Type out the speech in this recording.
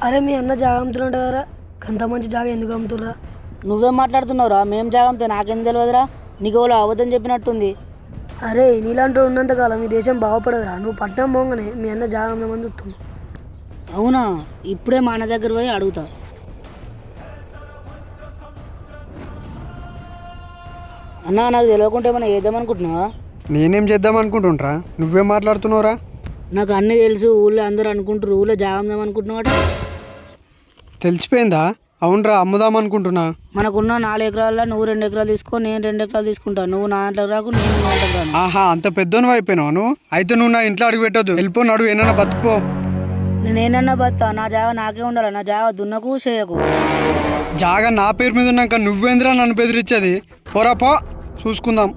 అరే మీ అన్న జాగా అమ్ముతున్నాడు కదరా, అంత మంచి జాగా ఎందుకు అమ్ముతుర్రా? నువ్వేం మాట్లాడుతున్నావురా? మేం జాగంతో నాకేం తెలియదురా. నీకు ఎవరో అబద్ధం చెప్పినట్టుంది. అరే నీలాంటి ఉన్నంతకాలం ఈ దేశం బాగుపడదురా. నువ్వు పట్నం పోగానే మీ అన్న జాగా అమ్మమని చూస్తున్నావు. అవునా? ఇప్పుడే మా అన్న దగ్గర పోయి అడుగుతా. అన్నా, నాకు తెలియకుంటే ఏమైనా చేద్దామనుకుంటున్నావా? నేనేం చేద్దాం అనుకుంటుంట్రా? నువ్వేం మాట్లాడుతున్నావురా? నాకు అన్నీ తెలుసు. ఊళ్ళో అందరూ అనుకుంటారు ఊళ్ళో జాగందాం అనుకుంటున్నావాట. తెలిసిపోయిందా? అవునరా, అమ్ముదాం అనుకుంటున్నా. మనకున్న 4 ఎకరాల్లో నువ్వు 2 ఎకరాలు తీసుకో, నేను 2 ఎకరాలు తీసుకుంటాను. నువ్వు నా ఇంట్లోకి రాకు, నేను నీ ఇంట్లోకి రాను. ఆహా, అంత పెద్దోను అయిపోయినావు నువ్వు. అయితే నువ్వు నా ఇంట్లో అడుగు పెట్టద్దు. వెళ్ళిపో, నడు ఏమన్నా బతుకుపో. నేనేనన్నా బతా, నా జాగా నాకే ఉండాలి. నా జాగా దున్నకు చేయకు. జాగా నా పేరు మీద ఉన్నాక నువ్వేంద్రా నన్ను బెదిరించేది? పోరా పో, చూసుకుందాం.